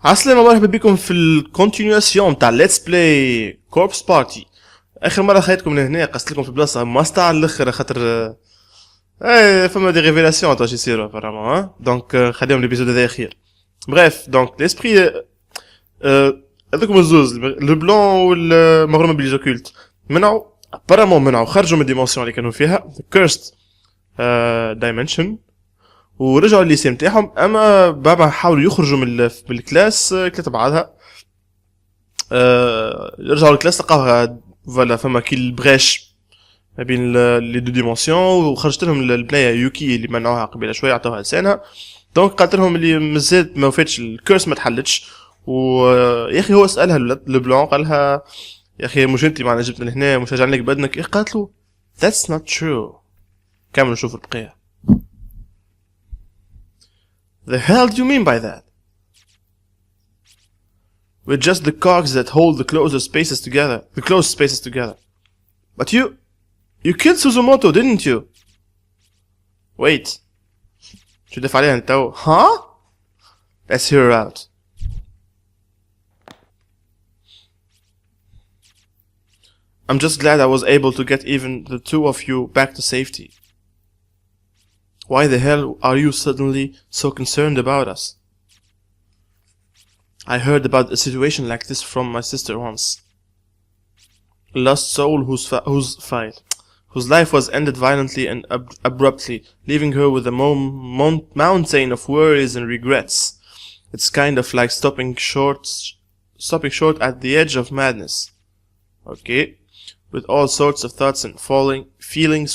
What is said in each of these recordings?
عسلامة، مرحبا بكم في الكونتينيوسيون تاع ليتس بلاي كوربس بارتي. اخر مره خيتكم لهنا قصت لكم في بلاصه ماستا على الاخر خاطر فما دي ريفيلاسيون تاع يصيروا فريمون دونك خليهم ليبيزود هذا خير. بريف دونك ليسبري هذوكم الزوز لو بلون والمغروم بليزوكولت منعوا ابارامون منعوا خرجوا من الديمونسيون اللي كانوا فيها كيرست دايمنشن ورجعوا الليسي نتاعهم. اما بابا حاولوا يخرجوا من الكلاس ثلاثه بعضها رجعوا الكلاس لقاوها فوالا فما كي البريش ما بين لي دو ديمونسيون وخرجت لهم البنيه يوكي اللي منعوها قبيله شويه عطوها لسانها. دونك قالت لهم اللي مازال ما وفاتش الكورس ما تحلتش. ويا اخي هو سالها لو بلون قالها يا اخي مش انت معنا جبتنا لهنا مش راجعين لك بدنك. قالت له that's not true. كملوا نشوفوا البقيه. The hell do you mean by that? We're just the cogs that hold the closest spaces together. But you killed Suzumoto, didn't you? Wait. شو دفع عليها انت؟ Huh? Let's hear her out. I'm just glad I was able to get even the two of you back to safety. Why the hell are you suddenly so concerned about us? I heard about a situation like this from my sister once. A lost soul whose life was ended violently and abruptly, leaving her with a mountain of worries and regrets. It's kind of like stopping short at the edge of madness. Okay, with all sorts of thoughts and feelings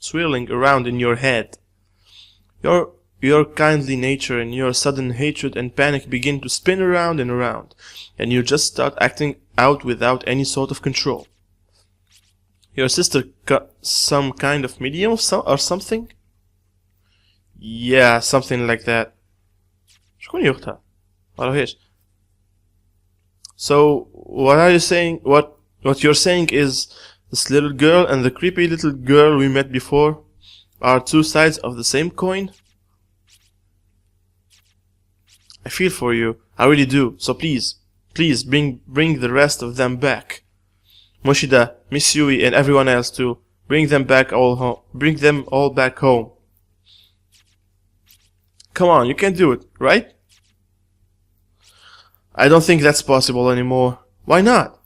swirling around in your head. Your kindly nature and your sudden hatred and panic begin to spin around and around, and you just start acting out without any sort of control. Your sister got some kind of medium or something? Yeah, something like that. شكون يختها؟ معرفهاش. So, what are you saying? What you're saying is this little girl and the creepy little girl we met before are two sides of the same coin? I feel for you, I really do, so please bring the rest of them back. Moshida, Miss Yui and everyone else too. Bring them all back home. Come on, you can do it, right? I don't think that's possible anymore. Why not?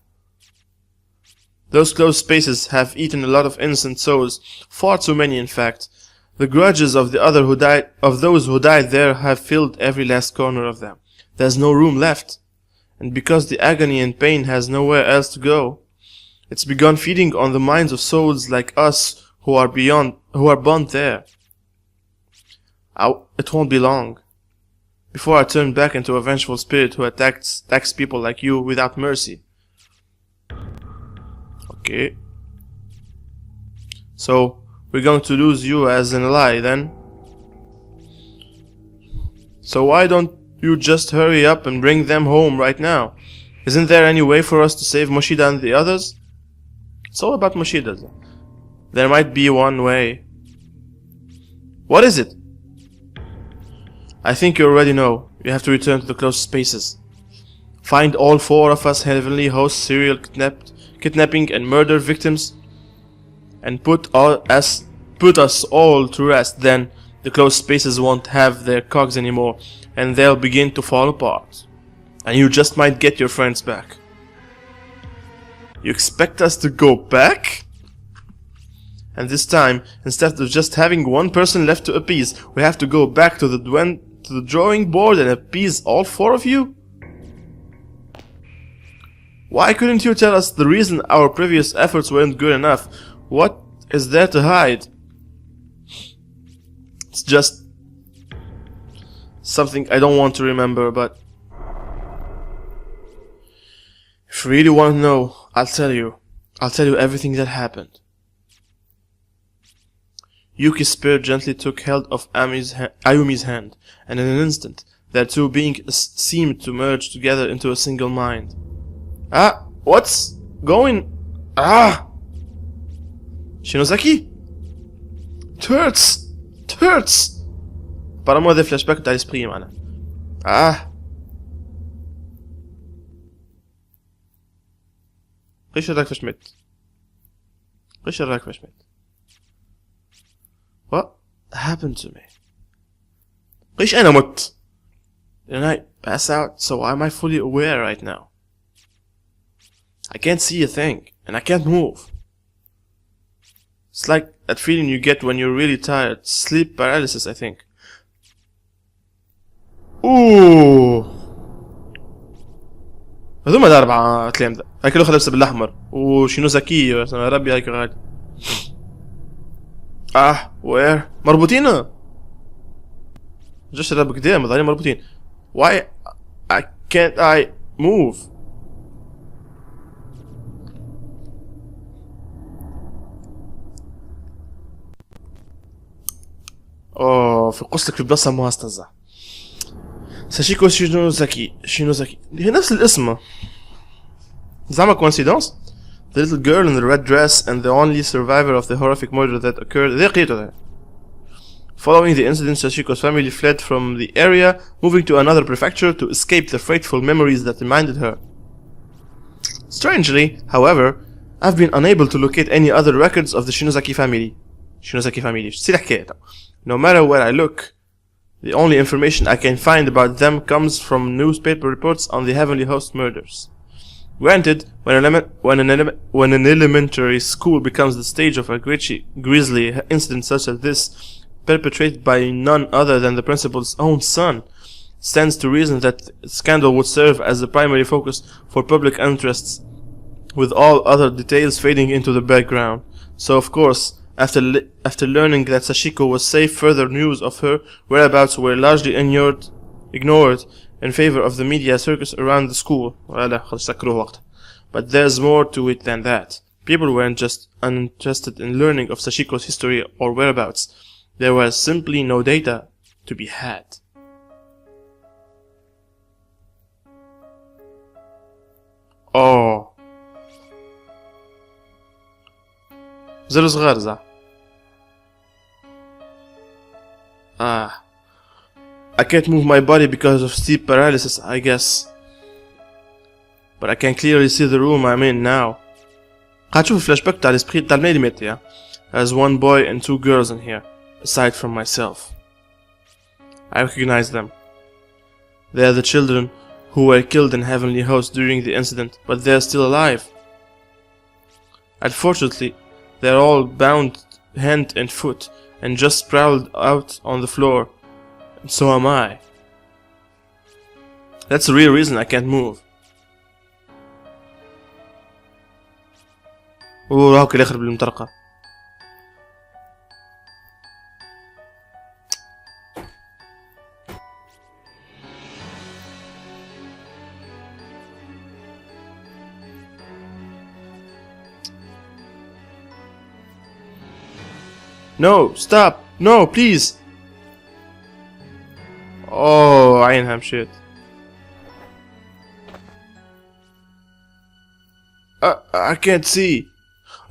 Those closed spaces have eaten a lot of innocent souls, far too many in fact. The grudges of those who died there have filled every last corner of them. There's no room left. And because the agony and pain has nowhere else to go, it's begun feeding on the minds of souls like us who are bound there. It won't be long before I turn back into a vengeful spirit who attacks people like you without mercy. Okay. So, we're going to lose you as an ally then. So why don't you just hurry up and bring them home right now? Isn't there any way for us to save Moshida and the others? It's all about Moshida. There might be one way. What is it? I think you already know. You have to return to the closed spaces. Find all four of us heavenly host serial kidnapping and murder victims and put us all to rest. Then the closed spaces won't have their cogs anymore and they'll begin to fall apart. And you just might get your friends back. You expect us to go back? And this time, instead of just having one person left to appease, we have to go back to the drawing board and appease all four of you? Why couldn't you tell us the reason our previous efforts weren't good enough? What is there to hide? It's just something I don't want to remember, but if you really want to know, I'll tell you everything that happened. Yuki's spirit gently took hold of Ayumi's hand, and in an instant, their two beings seemed to merge together into a single mind. What's going? Shinozaki? It hurts! Apparemment, des flashbacks تاع l'esprit معنا. ايش رايك فاش مت؟ ايش رايك فاش مت؟ What happened to me? ايش انا مت؟ Did I pass out? So why am I fully aware right now? I can't see a thing and I can't move. It's like that feeling you get when you're really tired. Sleep paralysis, I think. اوه هذوما الأربعة كلام ده. هاك الأخ لابسة بالأحمر وشينوزاكي يا ربي هاك غادي. وير مربوطين. جاش راب قدام ظهرين مربوطين. Why can't I move? في قصتك في بلاصة ما استنزع. ساشيكو شينوزاكي هي نفس الاسم. زعما coincidence? The little girl in the red dress and the only survivor of the horrific murder that occurred. ذي قريته ده. Following the incident, Sashiko's family fled from the area, moving to another prefecture to escape the frightful memories that reminded her. Strangely, however, I've been unable to locate any other records of the Shinozaki family. No matter where I look, the only information I can find about them comes from newspaper reports on the Heavenly Host murders. Granted, when an elementary school becomes the stage of a grisly incident such as this, perpetrated by none other than the principal's own son, stands to reason that scandal would serve as the primary focus for public interests, with all other details fading into the background. So of course, after learning that Sashiko was safe, further news of her whereabouts were largely ignored in favor of the media circus around the school. But there's more to it than that. People weren't just uninterested in learning of Sashiko's history or whereabouts. There was simply no data to be had. زر صغار زع. I can't move my body because of sleep paralysis, I guess. But I can clearly see the room I'm in now. قاعد تشوف الفلاش باك تاع الاسبري تاع الميلي متر. There's one boy and two girls in here, aside from myself. I recognize them. They are the children who were killed in Heavenly Host during the incident, but they are still alive. Unfortunately, they are all bound hand and foot and just sprawled out on the floor. And so am I. That's the real reason I can't move. هاك اللي يخرب المطرقة. No, stop! No, please! عينها مشيت. I can't see.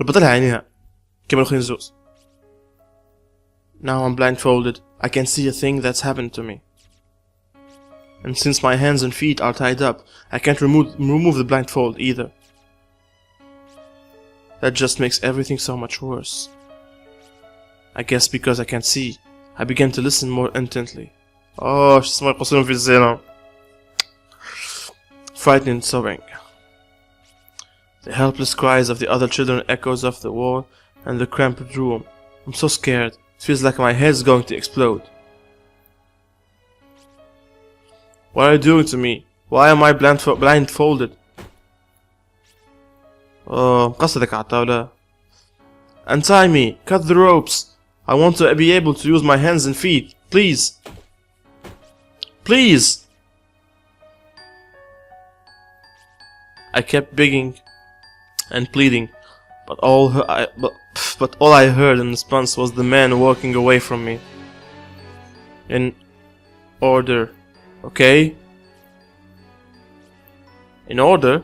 ربطلها عينيها كما الأخرين الزوز. Now I'm blindfolded. I can't see a thing that's happened to me. And since my hands and feet are tied up, I can't remove the blindfold either. That just makes everything so much worse. I guess because I can't see, I began to listen more intently. شو اسمه يقصون في الزينة. Frightened and sobbing. The helpless cries of the other children echoes off the wall and the cramped room. I'm so scared. It feels like my head's going to explode. What are you doing to me? Why am I blindfolded? مقصدك على الطاولة. Untie me. Cut the ropes. I want to be able to use my hands and feet. Please. Please. I kept begging and pleading, but all I heard in response was the man walking away from me. In order, okay? In order?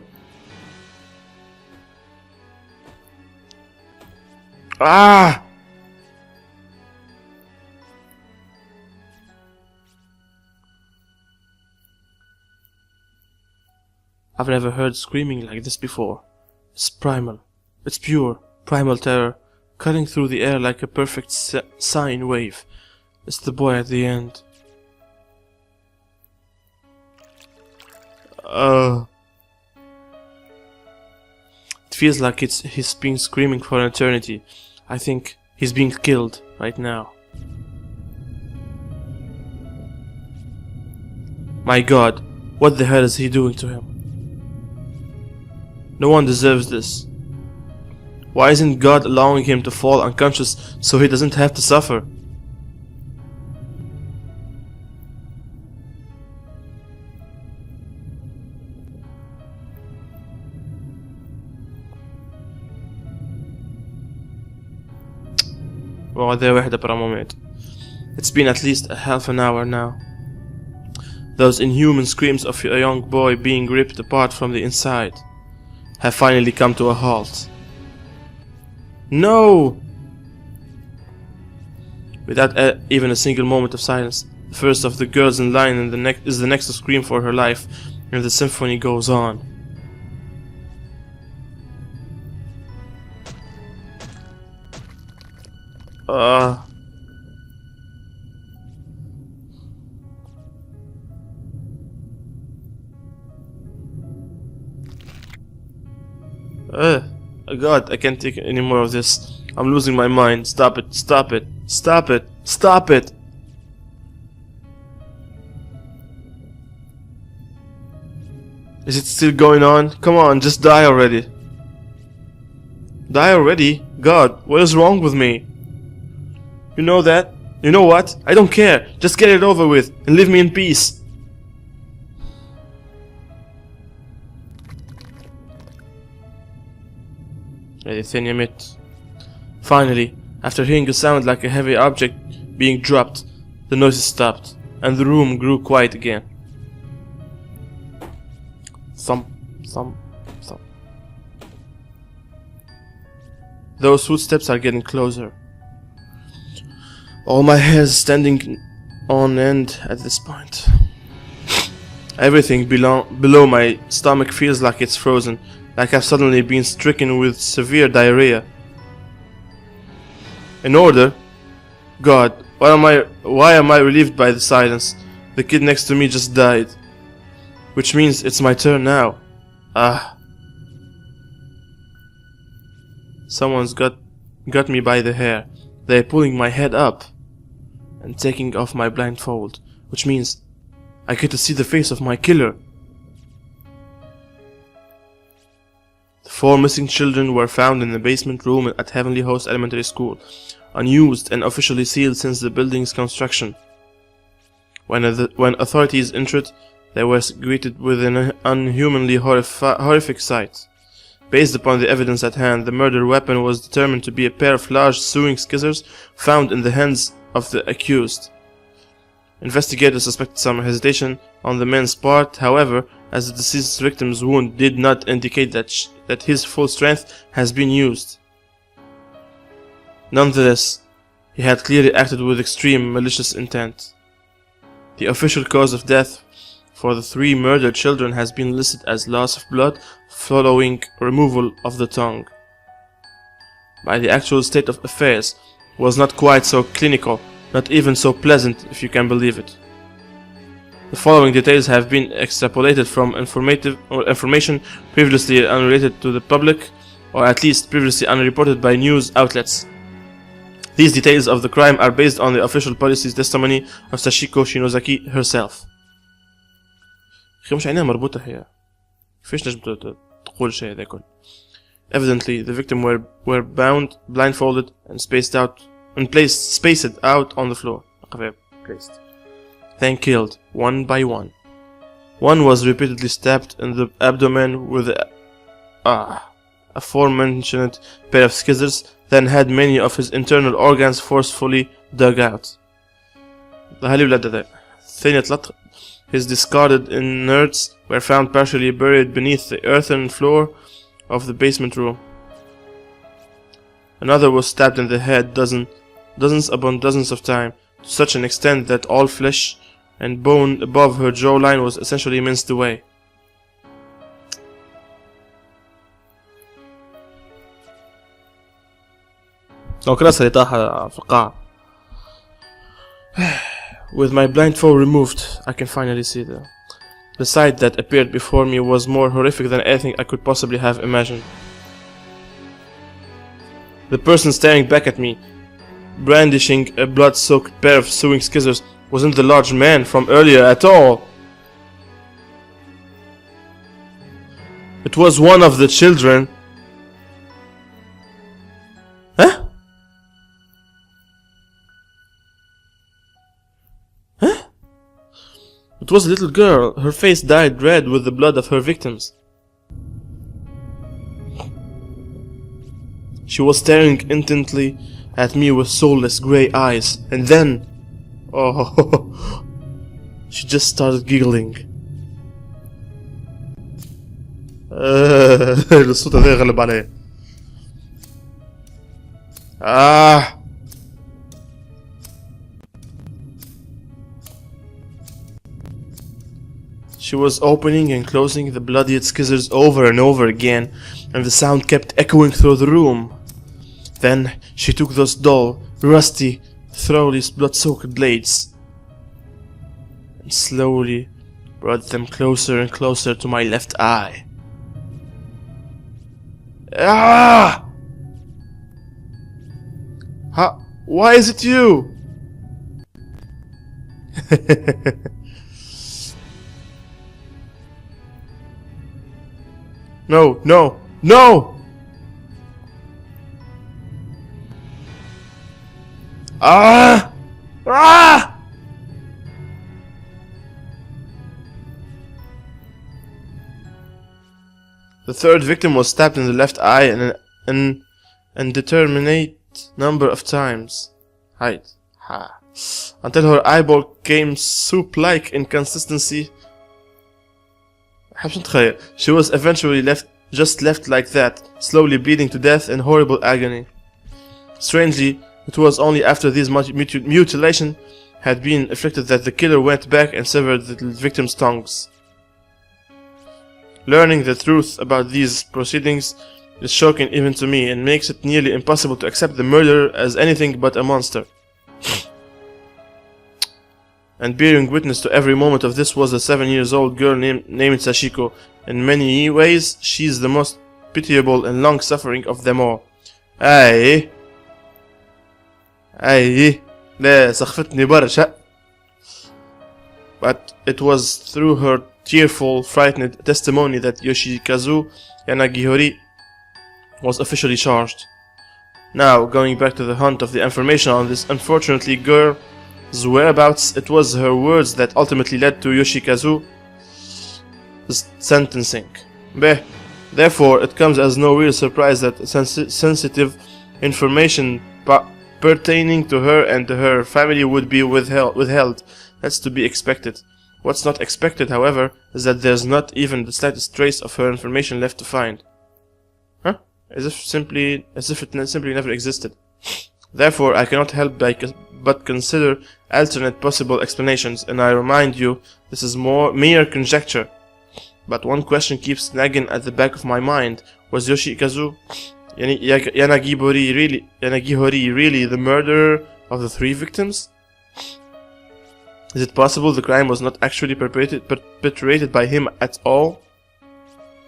I've never heard screaming like this before. It's primal. It's pure, primal terror, cutting through the air like a perfect sine wave. It's the boy at the end. It feels like he's been screaming for an eternity. I think he's being killed right now. My God, what the hell is he doing to him? No one deserves this. Why isn't God allowing him to fall unconscious so he doesn't have to suffer? It's been at least a half an hour now. Those inhuman screams of a young boy being ripped apart from the inside have finally come to a halt. No! Without even a single moment of silence, the first of the girls in line is the next to scream for her life, and the symphony goes on. God, I can't take any more of this. I'm losing my mind. Stop it, stop it, stop it, stop it! Is it still going on? Come on, just die already. Die already? God, what is wrong with me? You know that? You know what? I don't care. Just get it over with and leave me in peace. Finally, after hearing a sound like a heavy object being dropped, the noises stopped, and the room grew quiet again. Thump, thump, thump. Those footsteps are getting closer. All my hairs standing on end at this point. Everything below my stomach feels like it's frozen, like I've suddenly been stricken with severe diarrhea. In order? God, why am I relieved by the silence? The kid next to me just died. Which means it's my turn now. Someone's got me by the hair. They're pulling my head up and taking off my blindfold, which means I get to see the face of my killer. The 4 missing children were found in the basement room at Heavenly Host Elementary School, unused and officially sealed since the building's construction. When authorities entered, they were greeted with an unhumanly horrific sight. Based upon the evidence at hand, the murder weapon was determined to be a pair of large sewing scissors found in the hands of the accused. Investigators suspected some hesitation on the man's part, however, as the deceased victim's wound did not indicate that his full strength has been used. Nonetheless, he had clearly acted with extreme malicious intent. The official cause of death for the 3 murdered children has been listed as loss of blood following removal of the tongue. But the actual state of affairs was not quite so clinical, not even so pleasant, if you can believe it. The following details have been extrapolated from information previously unrelated to the public, or at least previously unreported by news outlets. These details of the crime are based on the official policy's testimony of Sachiko Shinozaki herself. Evidently, the victims were bound, blindfolded, and spaced out on the floor. Then killed, one by one. One was repeatedly stabbed in the abdomen with the aforementioned pair of scissors, then had many of his internal organs forcefully dug out. His discarded innards were found partially buried beneath the earthen floor of the basement room. Another was stabbed in the head dozens upon dozens of times, to such an extent that all flesh and bone above her jawline was essentially minced away. لو راسها اللي طاح في القاع. With my blindfold removed, I can finally see the sight that appeared before me was more horrific than anything I could possibly have imagined. The person staring back at me, brandishing a blood-soaked pair of sewing scissors, wasn't the large man from earlier at all. It was one of the children. Huh? Huh? It was a little girl. Her face dyed red with the blood of her victims. She was staring intently at me with soulless grey eyes, and then, oh, she just started giggling. الصوت هذا غلب عليه. She was opening and closing the bloodied scissors over and over again, and the sound kept echoing through the room. Then she took those dull, rusty, thoroughly blood-soaked blades and slowly brought them closer and closer to my left eye. Ah! Why is it you? No, no, no! Ah! Ah! The third victim was stabbed in the left eye an indeterminate number of times. Until her eyeball came soup-like in consistency. She was eventually just left like that, slowly bleeding to death in horrible agony. Strangely, it was only after these mutilation had been inflicted that the killer went back and severed the victim's tongues. Learning the truth about these proceedings is shocking even to me and makes it nearly impossible to accept the murderer as anything but a monster. And bearing witness to every moment of this was a 7-year-old girl named Sachiko. In many ways, she's the most pitiable and long-suffering of them all. Aye, لا سخفتني برشا. But it was through her tearful, frightened testimony that Yoshikazu Yanagihori was officially charged. Now, going back to the hunt of the information on this unfortunately girl's whereabouts, it was her words that ultimately led to Yoshikazu's sentencing. Therefore, it comes as no real surprise that sensitive information pertaining to her and her family would be withheld. That's to be expected. What's not expected, however, is that there's not even the slightest trace of her information left to find. Huh? As if it simply never existed. Therefore, I cannot help but consider alternate possible explanations, and I remind you, this is mere conjecture. But one question keeps nagging at the back of my mind: was Yoshikazu Yanagihori really the murderer of the 3 victims? Is it possible the crime was not actually perpetrated by him at all?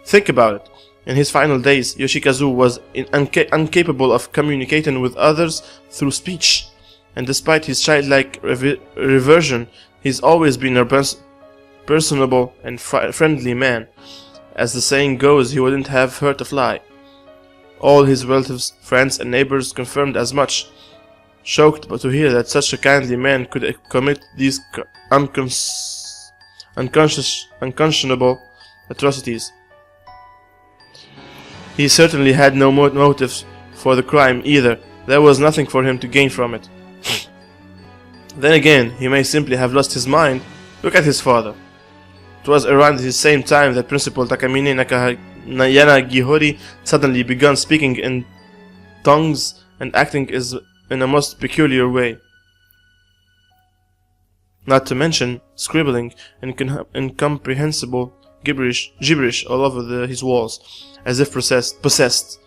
Think about it. In his final days, Yoshikazu was incapable of communicating with others through speech, and despite his childlike reversion, he's always been a personable and friendly man. As the saying goes, he wouldn't have hurt a fly. All his relatives, friends, and neighbors confirmed as much, shocked to hear that such a kindly man could commit these unconscionable atrocities. He certainly had no motives for the crime either. There was nothing for him to gain from it. Then again, he may simply have lost his mind. Look at his father. It was around the same time that Principal Takamine Yanagihori suddenly began speaking in tongues and acting in a most peculiar way. Not to mention scribbling incomprehensible gibberish all over his walls, as if possessed.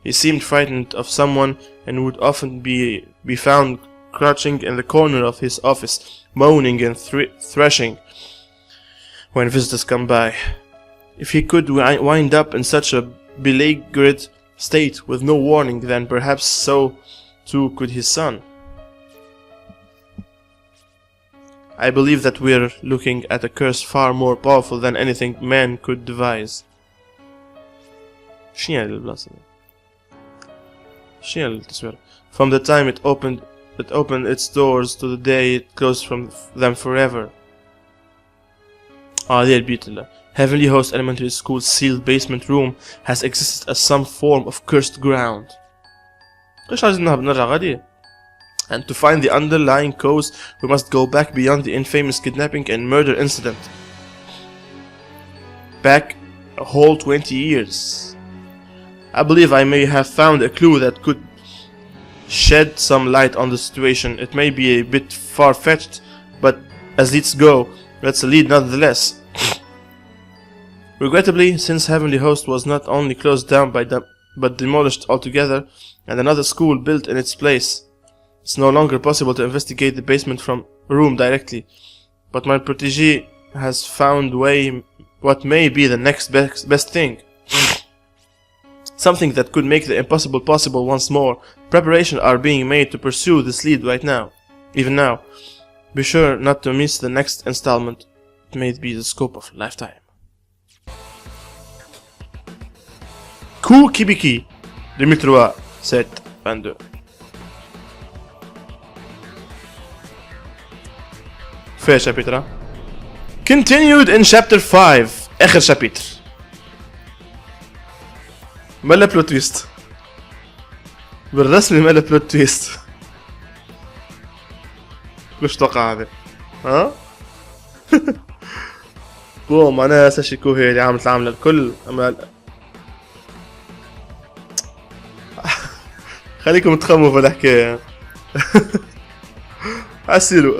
He seemed frightened of someone and would often be found crouching in the corner of his office, moaning and thrashing when visitors come by. If he could wind up in such a beleaguered state with no warning, then perhaps so too could his son. I believe that we're looking at a curse far more powerful than anything man could devise. شنو هاد البلاصة؟ شنو هاد التصوير؟ From the time it opened its doors to the day it closed from them forever. هذه البيت الله. Heavenly Host Elementary School's sealed basement room has existed as some form of cursed ground. ايش عايزين نرجع غادي؟ And to find the underlying cause, we must go back beyond the infamous kidnapping and murder incident. Back a whole 20 years. I believe I may have found a clue that could shed some light on the situation. It may be a bit far-fetched, but as leads go, that's a lead nonetheless. Regrettably, since Heavenly Host was not only closed down but demolished altogether, and another school built in its place, it's no longer possible to investigate the basement room directly. But my protégé has found what may be the next best thing. Something that could make the impossible possible once more. Preparations are being made to pursue this lead right now. Even now. Be sure not to miss the next installment. It may be the scope of a lifetime. Kou Kibiki 2003 7 22. فيها شابيتر. Continued in chapter 5. آخر شابيتر. مالا بلوت تويست بالرسمي، مالا بلوت تويست. وش توقع هذا؟ ها؟ بوم معناها ساشيكو هي اللي عملت العملة الكل. أما خليكم تخموا في الحكاية. عسيرو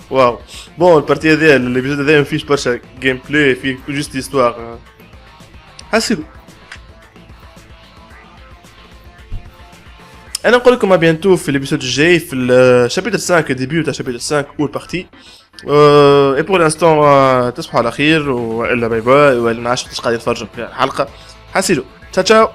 واو بون البارتي هذيا اللي بيزيد هذايا مفيش برشا جيم بلاي، فيه جوست هيستوار. حسيلو انا نقول لكم بيانتو في الابيسود الجاي في الشابيتر 5 ديبيو تاع شابيتر 5 اول بارتي. اي بور لانستون تصبحوا على خير، والا باي باي، ولا ما عرفتش قاعدين نتفرجوا في الحلقه. حسيلو تشاو تشاو.